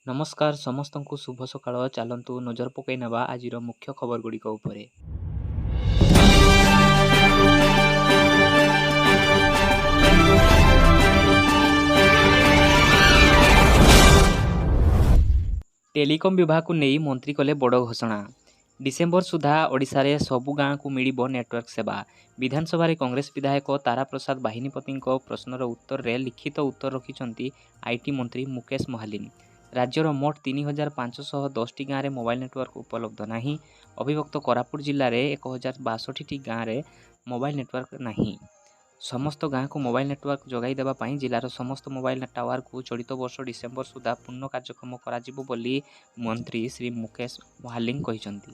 ନମସ୍କାର ସମସ୍ତଙ୍କୁ ଶୁଭ ସକାଳ। ଚାଲନ୍ତୁ ନଜର ପକାଇ ନେବା ଆଜିର ମୁଖ୍ୟ ଖବରଗୁଡ଼ିକ ଉପରେ। ଟେଲିକମ୍ ବିଭାଗକୁ ନେଇ ମନ୍ତ୍ରୀ କଲେ ବଡ଼ ଘୋଷଣା। ଡିସେମ୍ବର ସୁଦ୍ଧା ଓଡ଼ିଶାରେ ସବୁ ଗାଁକୁ ମିଳିବ ନେଟୱାର୍କ ସେବା। ବିଧାନସଭାରେ କଂଗ୍ରେସ ବିଧାୟକ ତାରାପ୍ରସାଦ ବାହିନୀପତିଙ୍କ ପ୍ରଶ୍ନର ଉତ୍ତରରେ ଲିଖିତ ଉତ୍ତର ରଖିଛନ୍ତି ଆଇଟି ମନ୍ତ୍ରୀ ମୁକେଶ ମହାଲିନ। ରାଜ୍ୟର ମୋଟ 3510ଟି ଗାଁରେ ମୋବାଇଲ ନେଟୱାର୍କ ଉପଲବ୍ଧ ନାହିଁ। ଅବିଭକ୍ତ କୋରାପୁଟ ଜିଲ୍ଲାରେ 1062ଟି ଗାଁରେ ମୋବାଇଲ ନେଟୱାର୍କ ନାହିଁ। ସମସ୍ତ ଗାଁକୁ ମୋବାଇଲ ନେଟୱାର୍କ ଯୋଗାଇ ଦେବା ପାଇଁ ଜିଲ୍ଲାର ସମସ୍ତ ମୋବାଇଲ ଟାୱାରକୁ ଚଳିତ ବର୍ଷ ଡିସେମ୍ବର ସୁଦ୍ଧା ପୂର୍ଣ୍ଣ କାର୍ଯ୍ୟକ୍ଷମ କରାଯିବ ବୋଲି ମନ୍ତ୍ରୀ ଶ୍ରୀ ମୁକେଶ ମହାଲିନ କହିଛନ୍ତି।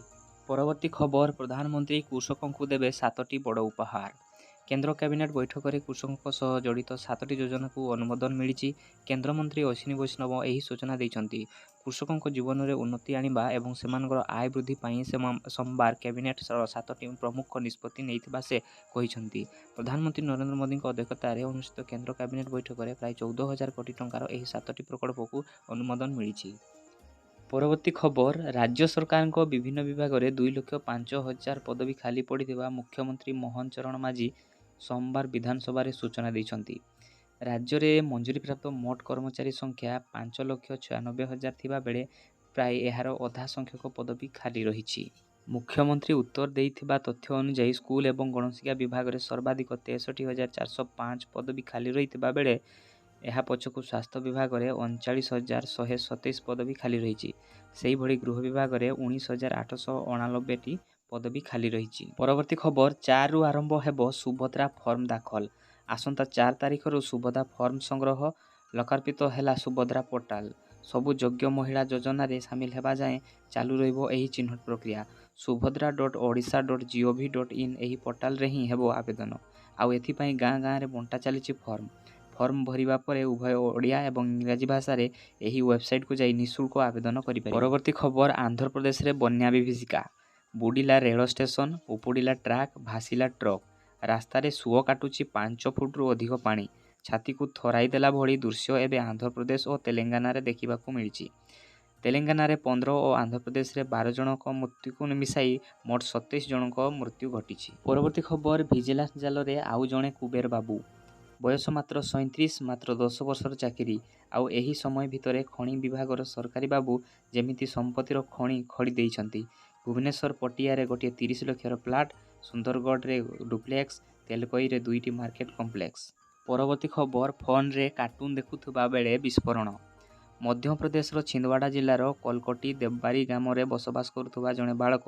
ପରବର୍ତ୍ତୀ ଖବର, ପ୍ରଧାନମନ୍ତ୍ରୀ କୃଷକଙ୍କୁ ଦେବେ 7ଟି ବଡ଼ ଉପହାର। କେନ୍ଦ୍ର କ୍ୟାବିନେଟ ବୈଠକରେ କୃଷକଙ୍କ ସହ ଜଡ଼ିତ 7ଟି ଯୋଜନାକୁ ଅନୁମୋଦନ ମିଳିଛି। କେନ୍ଦ୍ରମନ୍ତ୍ରୀ ଅଶ୍ୱିନୀ ବୈଷ୍ଣବ ଏହି ସୂଚନା ଦେଇଛନ୍ତି। କୃଷକଙ୍କ ଜୀବନରେ ଉନ୍ନତି ଆଣିବା ଏବଂ ସେମାନଙ୍କର ଆୟ ବୃଦ୍ଧି ପାଇଁ ସୋମବାର କ୍ୟାବିନେଟ 7ଟି ପ୍ରମୁଖ ନିଷ୍ପତ୍ତି ନେଇଥିବା ସେ କହିଛନ୍ତି। ପ୍ରଧାନମନ୍ତ୍ରୀ ନରେନ୍ଦ୍ର ମୋଦିଙ୍କ ଅଧ୍ୟକ୍ଷତାରେ ଅନୁଷ୍ଠିତ କେନ୍ଦ୍ର କ୍ୟାବିନେଟ ବୈଠକରେ ପ୍ରାୟ 14,000 କୋଟି ଟଙ୍କାର ଏହି 7ଟି ପ୍ରକଳ୍ପକୁ ଅନୁମୋଦନ ମିଳିଛି। ପରବର୍ତ୍ତୀ ଖବର, ରାଜ୍ୟ ସରକାରଙ୍କ ବିଭିନ୍ନ ବିଭାଗରେ 2,05,000 ପଦବୀ ଖାଲି ପଡ଼ିଥିବା ମୁଖ୍ୟମନ୍ତ୍ରୀ ମୋହନ ଚରଣ ମାଝୀ ସୋମବାର ବିଧାନସଭାରେ ସୂଚନା ଦେଇଛନ୍ତି। ରାଜ୍ୟରେ ମଞ୍ଜୁରୀପ୍ରାପ୍ତ ମୋଟ କର୍ମଚାରୀ ସଂଖ୍ୟା 5,96,000 ଥିବା ବେଳେ ପ୍ରାୟ ଏହାର ଅଧା ସଂଖ୍ୟକ ପଦବୀ ଖାଲି ରହିଛି। ମୁଖ୍ୟମନ୍ତ୍ରୀ ଉତ୍ତର ଦେଇଥିବା ତଥ୍ୟ ଅନୁଯାୟୀ ସ୍କୁଲ ଏବଂ ଗଣଶିକ୍ଷା ବିଭାଗରେ ସର୍ବାଧିକ 63,405 ପଦବୀ ଖାଲି ରହିଥିବା ବେଳେ ଏହା ପଛକୁ ସ୍ୱାସ୍ଥ୍ୟ ବିଭାଗରେ 39,127 ପଦବୀ ଖାଲି ରହିଛି। ସେହିଭଳି ଗୃହ ବିଭାଗରେ 19,889ଟି ପଦବୀ ଖାଲି ରହିଛି। ପରବର୍ତ୍ତୀ ଖବର, 4ରୁ ଆରମ୍ଭ ହେବ ସୁଭଦ୍ରା ଫର୍ମ ଦାଖଲ। ଆସନ୍ତା 4 ତାରିଖରୁ ସୁଭଦ୍ରା ଫର୍ମ ସଂଗ୍ରହ। ଲୋକାର୍ପିତ ହେଲା ସୁଭଦ୍ରା ପୋର୍ଟାଲ। ସବୁ ଯୋଗ୍ୟ ମହିଳା ଯୋଜନାରେ ସାମିଲ ହେବା ଯାଏଁ ଚାଲୁ ରହିବ ଏହି ଚିହ୍ନଟ ପ୍ରକ୍ରିୟା। subhadra.odisha.gov.in ଏହି ପୋର୍ଟାଲରେ ହିଁ ହେବ ଆବେଦନ। ଆଉ ଏଥିପାଇଁ ଗାଁ ଗାଁରେ ବଣ୍ଟା ଚାଲିଛି ଫର୍ମ। ଫର୍ମ ଭରିବା ପରେ ଉଭୟ ଓଡ଼ିଆ ଏବଂ ଇଂରାଜୀ ଭାଷାରେ ଏହି ୱେବସାଇଟକୁ ଯାଇ ନିଃଶୁଳ୍କ ଆବେଦନ କରିପାରିବେ। ପରବର୍ତ୍ତୀ ଖବର, ଆନ୍ଧ୍ରପ୍ରଦେଶରେ ବନ୍ୟା ବିଭୀଷିକା। ବୁଡ଼ିଲା ରେଳ ଷ୍ଟେସନ, ଉପୁଡ଼ିଲା ଟ୍ରାକ୍, ଭାସିଲା ଟ୍ରକ୍। ରାସ୍ତାରେ ସୁଅ କାଟୁଛି 5 ଫୁଟରୁ ଅଧିକ ପାଣି। ଛାତିକୁ ଥରାଇ ଦେଲା ଭଳି ଦୃଶ୍ୟ ଏବେ ଆନ୍ଧ୍ରପ୍ରଦେଶ ଓ ତେଲେଙ୍ଗାନାରେ ଦେଖିବାକୁ ମିଳିଛି। ତେଲେଙ୍ଗାନାରେ 15 ଓ ଆନ୍ଧ୍ରପ୍ରଦେଶରେ 12 ଜଣଙ୍କ ମୃତ୍ୟୁକୁ ମିଶାଇ ମୋଟ 27 ଜଣଙ୍କ ମୃତ୍ୟୁ ଘଟିଛି। ପରବର୍ତ୍ତୀ ଖବର, ଭିଜିଲାନ୍ସ ଜାଲରେ ଆଉ ଜଣେ କୁବେର ବାବୁ। ବୟସ ମାତ୍ର 37, ମାତ୍ର 10 ବର୍ଷର ଚାକିରି। ଆଉ ଏହି ସମୟ ଭିତରେ ଖଣି ବିଭାଗର ସରକାରୀ ବାବୁ ଯେମିତି ସମ୍ପତ୍ତିର ଖଣି ଖୋଳି ଦେଇଛନ୍ତି। ଭୁବନେଶ୍ୱର ପଟିଆରେ ଗୋଟିଏ 30 ଲକ୍ଷର ପ୍ଲାଟ, ସୁନ୍ଦରଗଡ଼ରେ ଡୁପ୍ଲେକ୍ସ, ତେଲକୋଇରେ 2ଟି ମାର୍କେଟ କମ୍ପ୍ଲେକ୍ସ। ପରବର୍ତ୍ତୀ ଖବର, ଫୋନରେ କାର୍ଟୁନ ଦେଖୁଥିବା ବେଳେ ବିସ୍ଫୋରଣ। ମଧ୍ୟପ୍ରଦେଶର ଛିନ୍ଦୱାଡ଼ା ଜିଲ୍ଲାର କଲକଟି ଦେବବାରୀ ଗ୍ରାମରେ ବସବାସ କରୁଥିବା ଜଣେ ବାଳକ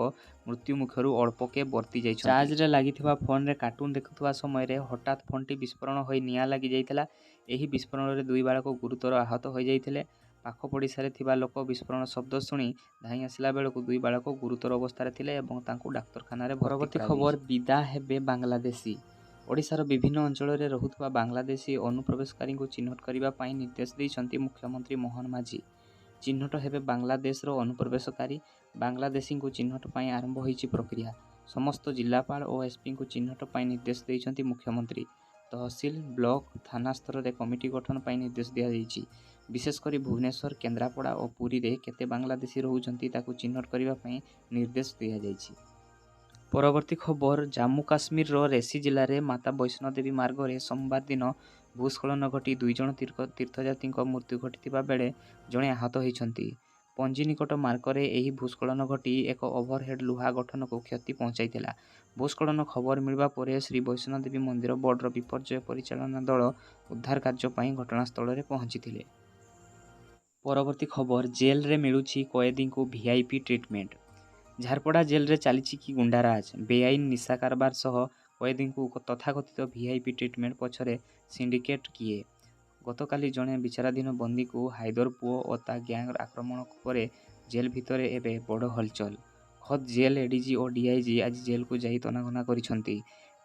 ମୃତ୍ୟୁ ମୁଖରୁ ଅଳ୍ପକେ ବର୍ତ୍ତି ଯାଇଛନ୍ତି। ଚାର୍ଜରେ ଲାଗିଥିବା ଫୋନରେ କାର୍ଟୁନ ଦେଖୁଥିବା ସମୟରେ ହଠାତ୍ ଫୋନଟି ବିସ୍ଫୋରଣ ହୋଇ ନିଆଁ ଲାଗି ଯାଇଥିଲା। ଏହି ବିସ୍ଫୋରଣରେ 2 ବାଳକ ଗୁରୁତର ଆହତ ହୋଇଯାଇଥିଲେ। ପାଖ ପଡ଼ିଶାରେ ଥିବା ଲୋକ ବିସ୍ଫୋରଣ ଶବ୍ଦ ଶୁଣି ଧାଇଁ ଆସିଲା ବେଳକୁ 2 ବାଳକ ଗୁରୁତର ଅବସ୍ଥାରେ ଥିଲେ ଏବଂ ତାଙ୍କୁ ଡାକ୍ତରଖାନାରେ ଭର୍ତ୍ତି କରାଯାଇଛି। ଖବର, ବିଦା ହେବେ ବାଂଲାଦେଶୀ। ଓଡ଼ିଶାର ବିଭିନ୍ନ ଅଞ୍ଚଳରେ ରହୁଥିବା ବାଂଲାଦେଶୀ ଅନୁପ୍ରବେଶକାରୀଙ୍କୁ ଚିହ୍ନଟ କରିବା ପାଇଁ ନିର୍ଦ୍ଦେଶ ଦେଇଛନ୍ତି ମୁଖ୍ୟମନ୍ତ୍ରୀ ମୋହନ ମାଝୀ। ଚିହ୍ନଟ ହେବେ ବାଂଲାଦେଶର ଅନୁପ୍ରବେଶକାରୀ। ବାଂଲାଦେଶୀଙ୍କୁ ଚିହ୍ନଟ ପାଇଁ ଆରମ୍ଭ ହୋଇଛି ପ୍ରକ୍ରିୟା। ସମସ୍ତ ଜିଲ୍ଲାପାଳ ଓ ଏସ୍ପିଙ୍କୁ ଚିହ୍ନଟ ପାଇଁ ନିର୍ଦ୍ଦେଶ ଦେଇଛନ୍ତି ମୁଖ୍ୟମନ୍ତ୍ରୀ। ତହସିଲ, ବ୍ଲକ, ଥାନା ସ୍ତରରେ କମିଟି ଗଠନ ପାଇଁ ନିର୍ଦ୍ଦେଶ ଦିଆଯାଇଛି। ବିଶେଷ କରି ଭୁବନେଶ୍ୱର, କେନ୍ଦ୍ରାପଡ଼ା ଓ ପୁରୀରେ କେତେ ବାଂଲାଦେଶୀ ରହୁଛନ୍ତି ତାକୁ ଚିହ୍ନଟ କରିବା ପାଇଁ ନିର୍ଦ୍ଦେଶ ଦିଆଯାଇଛି। ପରବର୍ତ୍ତୀ ଖବର, ଜାମ୍ମୁ କାଶ୍ମୀରର ରେସି ଜିଲ୍ଲାରେ ମାତା ବୈଷ୍ଣୋଦେବୀ ମାର୍ଗରେ ସୋମବାର ଦିନ ଭୂସ୍ଖଳନ ଘଟି 2 ଜଣ ତୀର୍ଥଯାତ୍ରୀଙ୍କ ମୃତ୍ୟୁ ଘଟିଥିବା ବେଳେ ଜଣେ ଆହତ ହୋଇଛନ୍ତି। ପଞ୍ଜି ନିକଟ ମାର୍ଗରେ ଏହି ଭୂସ୍ଖଳନ ଘଟି ଏକ ଓଭରହେଡ୍ ଲୁହା ଗଠନକୁ କ୍ଷତି ପହଞ୍ଚାଇଥିଲା। ଭୂସ୍ଖଳନ ଖବର ମିଳିବା ପରେ ଶ୍ରୀ ବୈଷ୍ଣୋଦେବୀ ମନ୍ଦିର ବୋର୍ଡର ବିପର୍ଯ୍ୟୟ ପରିଚାଳନା ଦଳ ଉଦ୍ଧାର କାର୍ଯ୍ୟ ପାଇଁ ଘଟଣାସ୍ଥଳରେ ପହଞ୍ଚିଥିଲେ। ପରବର୍ତ୍ତୀ ଖବର, ଜେଲରେ ମିଳୁଛି କଏଦୀଙ୍କୁ ଭିଆଇପି ଟ୍ରିଟମେଣ୍ଟ। ଝାରପଡ଼ା ଜେଲରେ ଚାଲିଛି କି ଗୁଣ୍ଡାରାଜ। ବେଆଇନ ନିଶା କାରବାର ସହ କଏଦୀଙ୍କୁ ତଥାକଥିତ ଭିଆଇପି ଟ୍ରିଟମେଣ୍ଟ ପଛରେ ସିଣ୍ଡିକେଟ କିଏ? ଗତକାଲି ଜଣେ ବିଚାରାଧୀନ ବନ୍ଦୀକୁ ହାଇଦର ପୁଅ ଓ ତା ଗ୍ୟାଙ୍ଗର ଆକ୍ରମଣ ପରେ ଜେଲ ଭିତରେ ଏବେ ବଡ଼ ହଲଚଲ। ଖୋଦ୍ ଜେଲ ଏଡିଜି ଓ ଡିଆଇଜି ଆଜି ଜେଲକୁ ଯାଇ ତନାଘନା କରିଛନ୍ତି।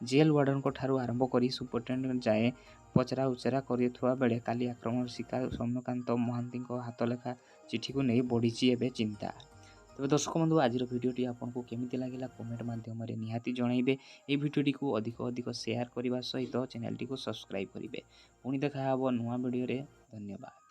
ଜେଲ ୱାର୍ଡନଙ୍କ ଠାରୁ ଆରମ୍ଭ କରି ସୁପରିଟେଣ୍ଡେଣ୍ଟ ଯାଏଁ ପଚରା ଉଚରା କରୁଥିବା ବେଳେ କାଲି ଆକ୍ରମଣର ଶିକାର ସୌମ୍ୟକାନ୍ତ ମହାନ୍ତିଙ୍କ ହାତଲେଖା ଚିଠିକୁ ନେଇ ବଢ଼ିଛି ଏବେ ଚିନ୍ତା। ତେବେ ଦର୍ଶକ ବନ୍ଧୁ, ଆଜିର ଭିଡ଼ିଓଟି ଆପଣଙ୍କୁ କେମିତି ଲାଗିଲା କମେଣ୍ଟ ମାଧ୍ୟମରେ ନିହାତି ଜଣାଇବେ। ଏହି ଭିଡ଼ିଓଟିକୁ ଅଧିକ ସେୟାର କରିବା ସହିତ ଚ୍ୟାନେଲଟିକୁ ସବସ୍କ୍ରାଇବ୍ କରିବେ। ପୁଣି ଦେଖା ହେବ ନୂଆ ଭିଡ଼ିଓରେ। ଧନ୍ୟବାଦ।